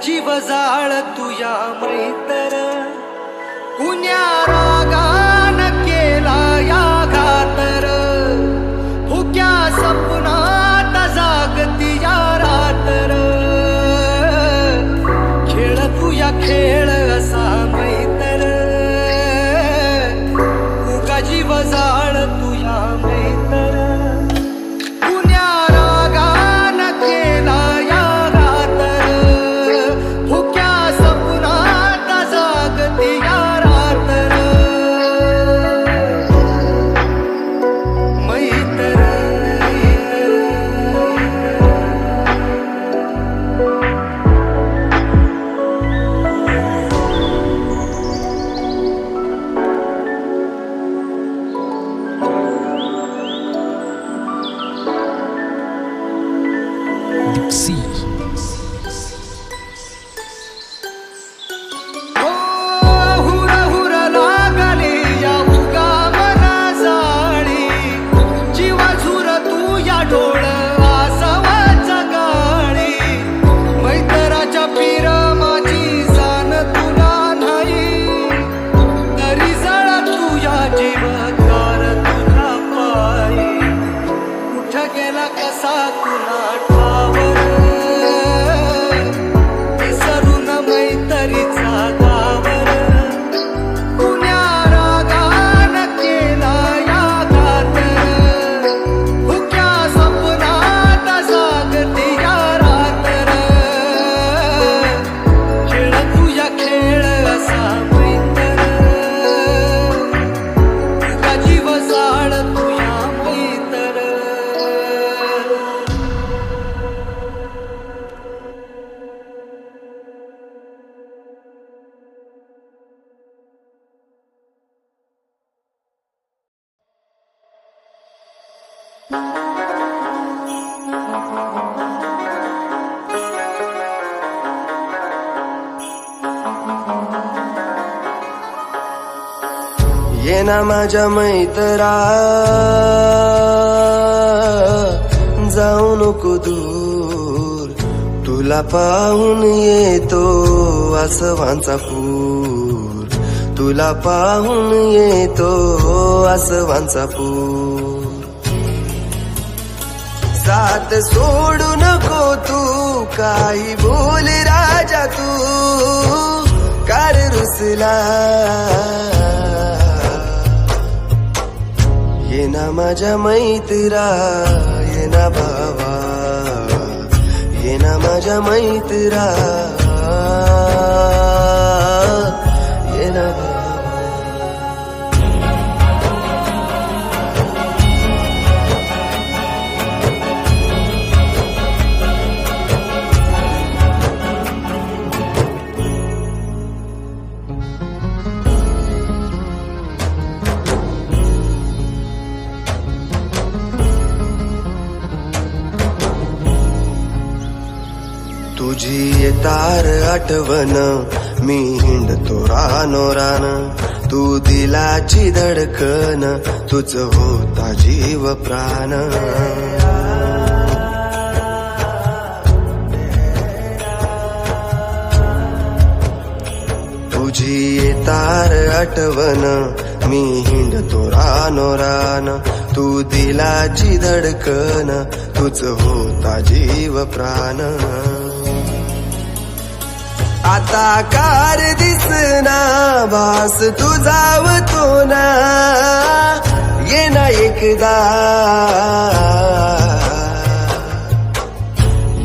जीव जाळ तुया मैतर कुण्या रागान केला या घातर फुक्या सपनात जागती या रातर खेळ तुया खेळ असा मैतर उगा जीव जाळ तुया मैतर कुण्या रागान केला या घातर फुक्या सपनात जागती या रातर मैतर Dixie. हुर हुर लागले या उगा मना जाळी जीवा झुर तू या डोळ आसवाचा गाळी मैतराच्या पिरमाची जाण तुला नाही तरी जळा तुया जीव कार तुला पायी कुठ गेला कसा तुला ठावर विसरून मैतरीचा गावर कुण्या रागान केला या घातर फुक्या सपनात जागती या रातर खेळ तुया खेळ असा मैतर उगा जीव जाळ तुया मैतर ये ना माझ्या मैतरा जाऊ नको दूर तुला पाहून येतो आसवांचा पूर तुला पाहून येतो आसवांचा पूर साथ सोडू नको तू काही बोल राजा तू कार रुसला ये ना माझ्या मैत्रा ये ना भावा ये ना माझ्या मैत्रा ये ना भावा तुझी येतार आठवण मी हिंडतो रानो रान तू दिलाची धडकन तुझ होता जीव प्राण तुझी येतार आठवण मी हिंडतो रानो रान तू दिलाची धडकन तुझ होता जीव प्राण आता कार दिसना भास तुझावतो ना ये ना एकदा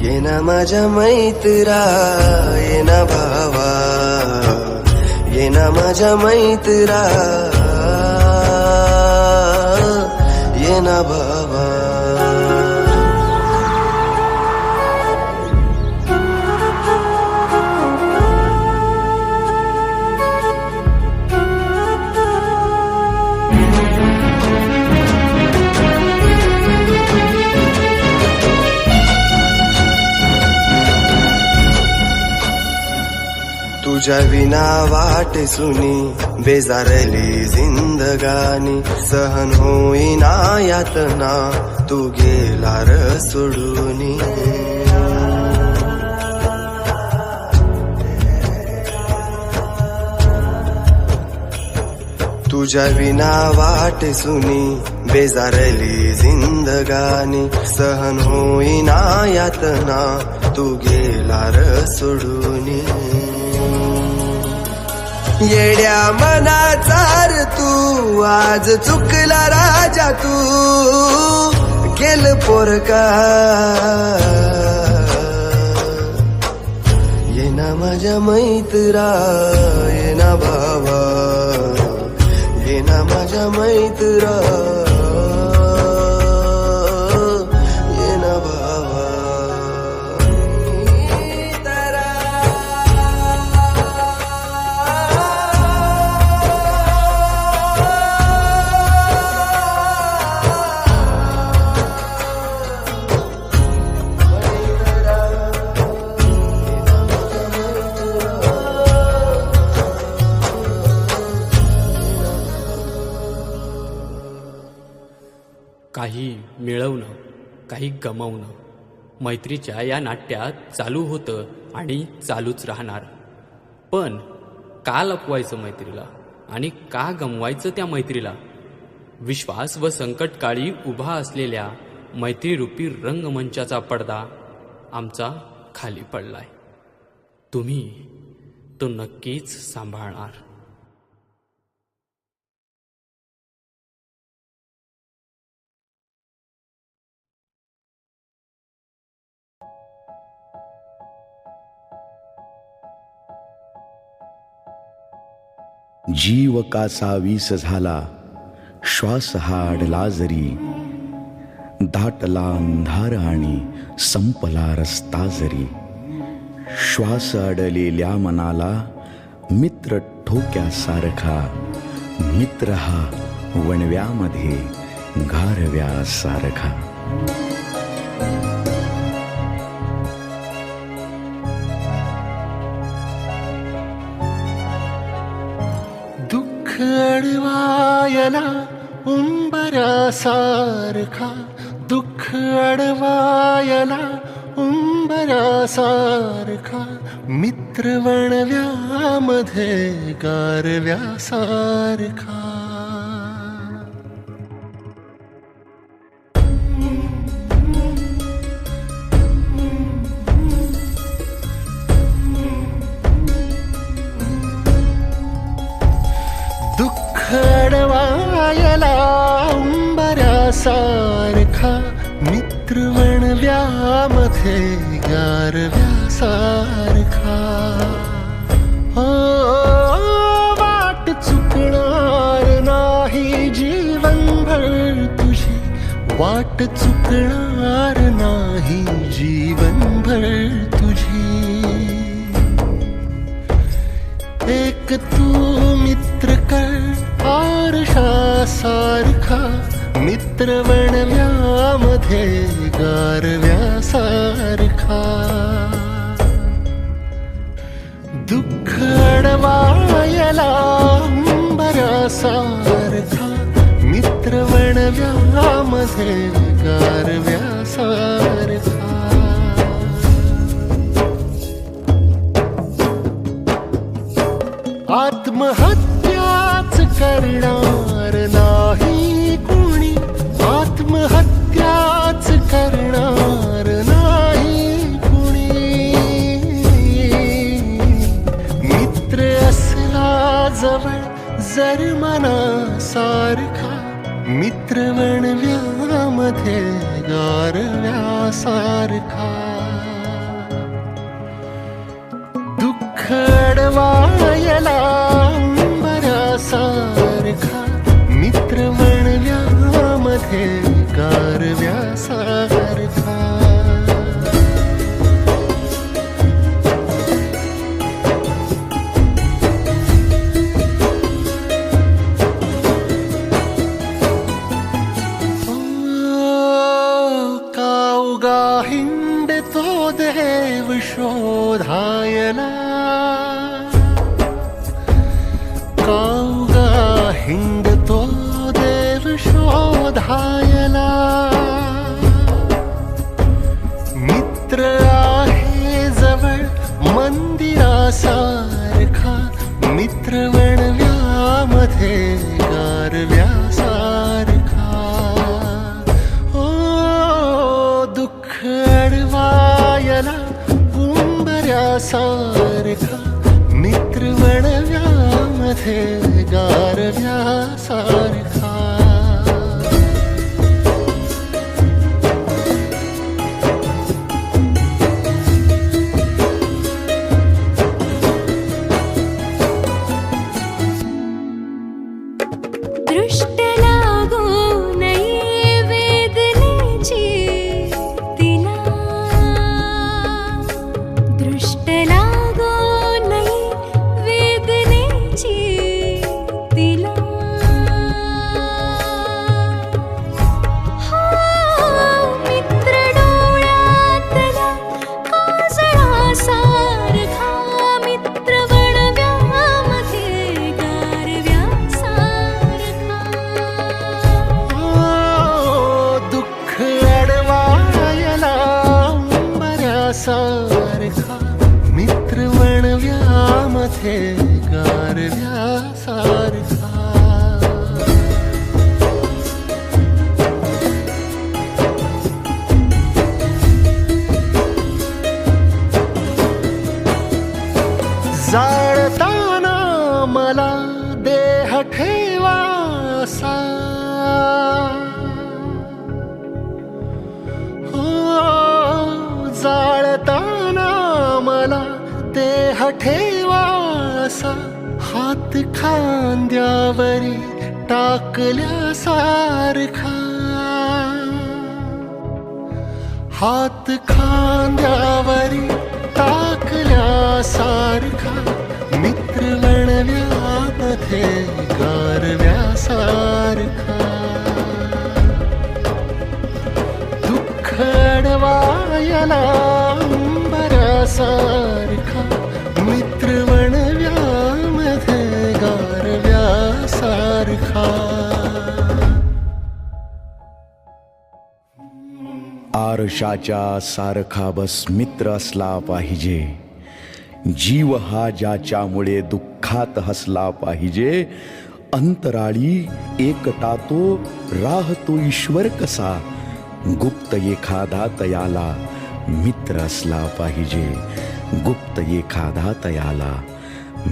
ये ना माझ्या मैत्रा ये ना भावा ये ना माझ्या मैत्रा ये ना भावा तुझ्या विना वाट सुनी बेजारली जिंदगानी सहन होईना यातना तू गेला र सोडूनी तुझ्या विना वाट सुनी बेजारली जिंदगानी सहन होईना यातना तू गेला र सोडूनी येड्या मनाचा रे तू आज चुकला राजा तू केल पोरका येना माझ्या मैत्रा येना भावा येना माझ्या मैत्रा येना भावा काही मिळवणं काही गमावणं मैत्रीच्या या नाट्यात चालू होतं आणि चालूच राहणार. पण का लपवायचं मैत्रीला आणि का गमवायचं त्या मैत्रीला? विश्वास व संकटकाळी उभा असलेल्या मैत्रीरूपी रंगमंचाचा पडदा आमचा खाली पडलाय. तुम्ही तो नक्कीच सांभाळणार. जीव कासावीस झाला, श्वास हा अडला जरी, दाटला अंधार आणि संपला रस्ता जरी, श्वास अडलेल्या मनाला मित्र ठोक्यासारखा, मित्र हा वणव्यामध्ये गारव्यासारखा. अडवायला उंबरासारखा, दुःख अडवायला उंबरासारखा, मित्र वणव्यामध्ये गारव्यासारखा. अडवायला उंबरासारखा, मित्र वणव्यामध्ये गारव्यासारखा. वाट चुकणार नाही जीवनभर तुझी, वाट चुकणार नाही जीवनभर तुझी. एक तू मित्र कर आरशासारखा, मित्र वणव्यामध्ये गारव्यासारखा. दुःख अडवायला उंबरासारखा, मित्र वणव्यामध्ये गारव्यासारखा. आत्महत्याच करणार नाही कुणी, आत्महत्याच करणार नाही कुणी. मित्र असला जवळ जर मनासारखा, मित्र वणव्यामध्ये गारव्यासारखा. दुःख अडवायला उंबरासारखा, मित्र वणव्यामध्ये गारव्यासारखा. काउगा हिंडतो देव शोधायला, सारखा मित्र वणव्यामध्ये गारव्यासारखा दृष्ट लागो नये वेदनेची तिला दृष्ट लागो नये वेदनेची तिला हो मित्र डोळ्यातला काजळासारखा मित्र वणव्यामध्ये गारव्यासारखा दुःख अडवायला बऱ्यासारखा मित्र वणव्यामध्ये गारव्यासारखा जाळताना मला देह ठेवासा हो जाळताना मला देह ठेवासा हात खांद्यावरी टाकल्यासारखा हात खांद्यावरी टाकल्यासारखा मित्र वणव्यामध्ये गारव्यासारखा दुःख अडवायला बऱ्यासारखा मित्र वणव्यामध्ये गारव्यासारखा आरशाच्या सारखा बस मित्र असला पाहिजे जीव हा ज्याच्यामुळे दुःखात हसला पाहिजे अंतराळी एकटा तो राहतो ईश्वर कसा गुप्त एखादा तयाला मित्र असला पाहिजे गुप्त एखादा तयाला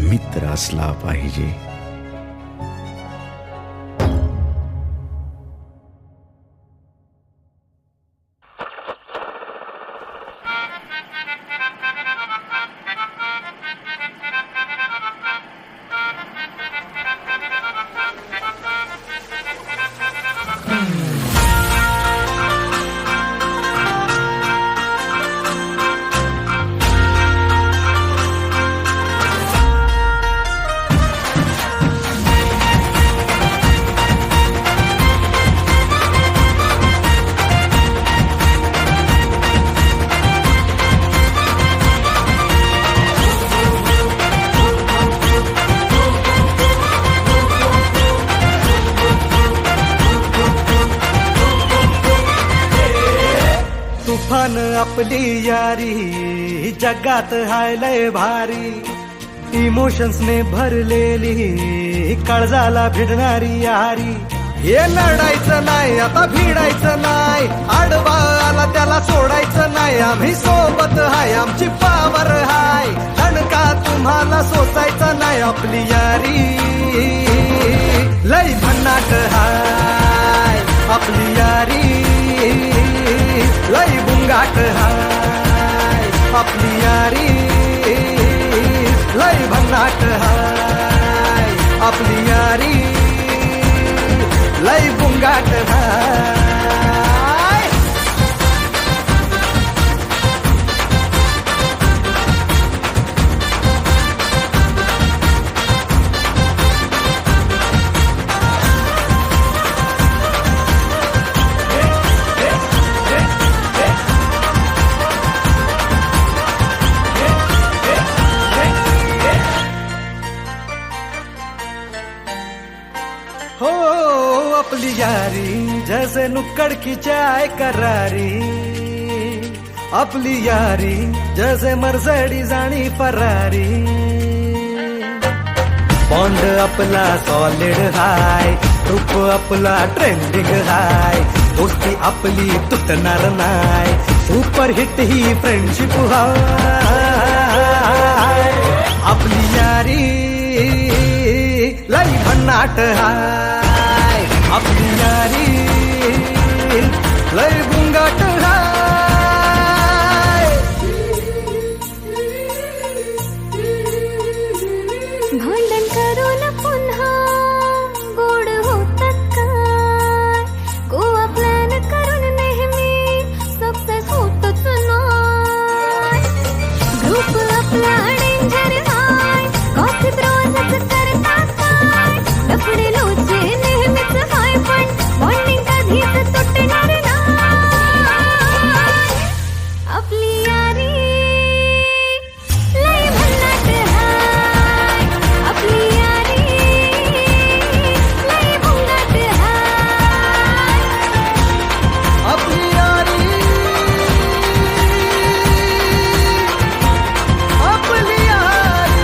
मित्र असला पाहिजे तुफान आपली यारी जगात हाय लय भारी इमोशन्स ने भरलेली काळजाला भिडणारी यारी हे लढायचं नाही आता भिडायचं नाही आडवा आला त्याला सोडायचं नाही आम्ही सोबत हाय आमची पावर हाय दणका तुम्हाला सोसायचा नाही आपली यारी लय भन्नाट हाय आपली यारी लय बुंगाट हाय आपली यारी लय भन्नाट हाय आपली यारी लय बुंगाट हाय हो अपनी यारी जैसे नुक्कड़ की चाय करारी अपनी यारी जैसे मर्सिडीज आणि फरारी बॉन्ड आपला सॉलिड हाय ग्रुप आपला ट्रेंडिंग हाय दोस्ती आपली तुटणार नाय सुपर हिट ही फ्रेंडशिप हाय भन्नाट हाय आपली यारी लय बुंगाट हाय भांडण करून पुन्हा गोड होतात काय गोवा प्लॅन करून नेहमी सक्सेस होतच नाही ग्रुप आपला डेंजर हाय कॉफीत रोजच करतात काय लफडे लोचे नेहमीच हाय पण बॉन्डिंग कधीच तुटणार नाही आपली यारी लय भन्नाट हाय आपली यारी लय भन्नाट हाय आपली यारी आपली यारी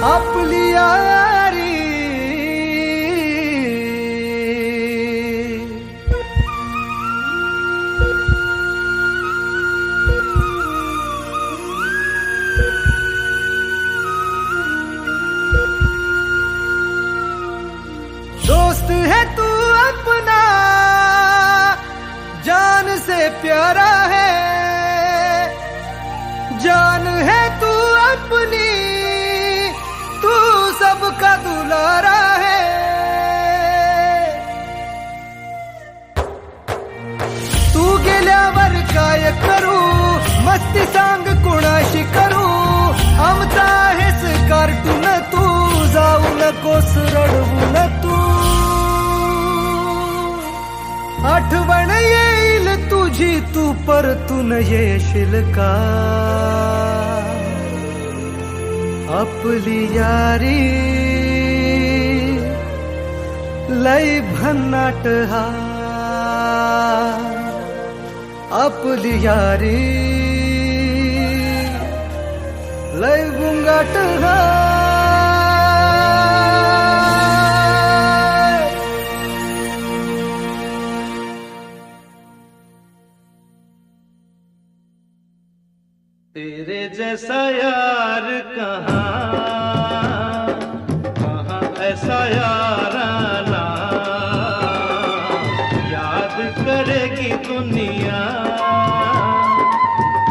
आपली यारी दोस्त है तू अपना जान से प्यारा है जान है तू अपनी तू सबका दुलारा है तू गेल्यावर काय करू मस्ती सांग कोणाशी करू आमचा आहेस कार्टून तू जाऊ नकोस रडवून तू आठवण येईल तुझी तू परतून येशील का आपली यारी लय भन्नाट हा आपली यारी लय गुंगाट हा तेरे जैसा यार कहाँ कहाँ ऐसा याराना याद करेगी दुनिया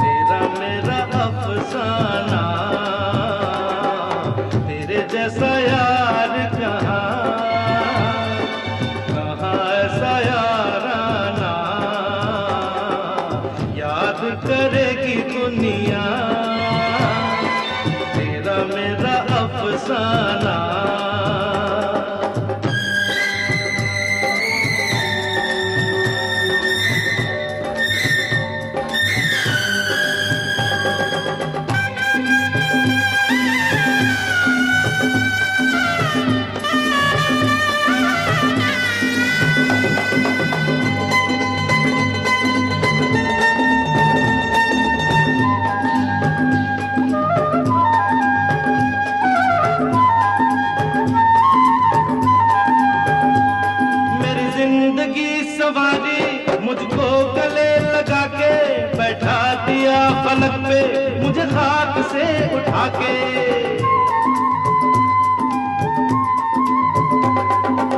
तेरा मेरा अफसाना तेरे जैसा यार कहाँ कहाँ ऐसा याराना याद करेगी दुनिया तेरा मेरा अफसाना मुझको गले लगा के बैठा दिया फलक पे मुझे खाक से उठा के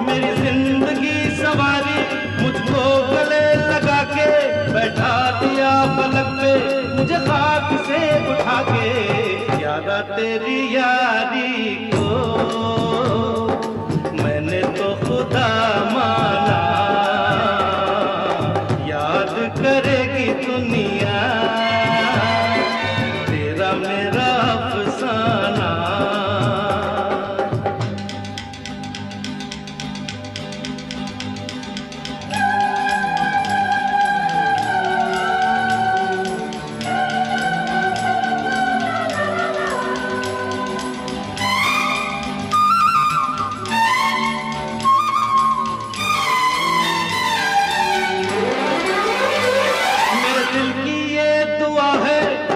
मेरी जिंदगी सवारी मुझको गले लगा के बैठा दिया फलक पे मुझे खाक से उठा के यादा तेरी यारी को मैंने तो खुदा माना करेगी दुनिया तेरा मेरा अफसाना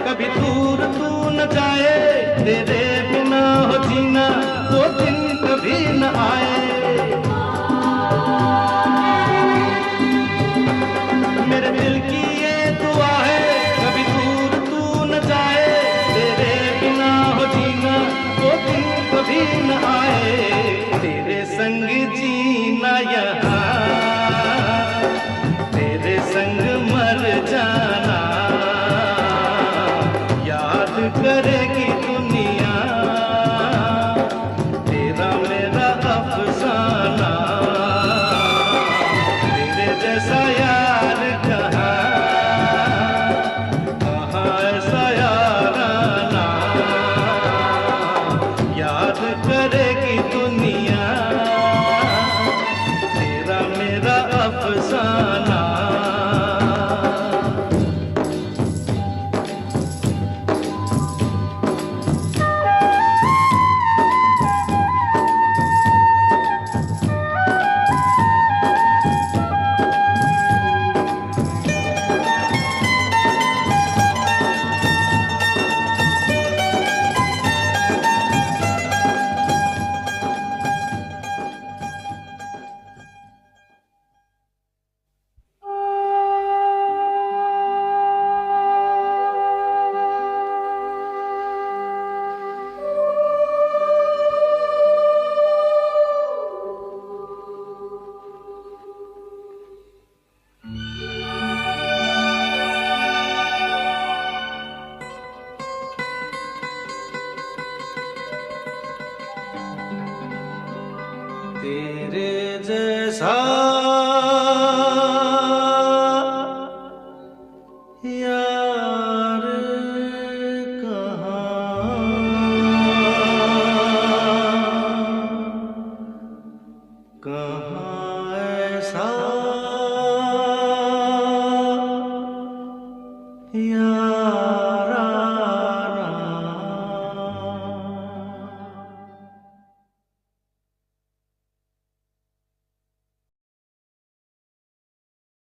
कभी दूर तू न जाए तेरे बिना हो जीना वो दिन कभी न आए मेरे दिल की ये दुआ है कभी दूर तू न जाए तेरे बिना हो जीना वो दिन करेगी दुनिया तेरा मेरा अफसाना। तेरे जैसा यार कहाँ ऐसा याराना। याद करेगी दुनिया तेरा मेरा अफसाना। तेरे जैसा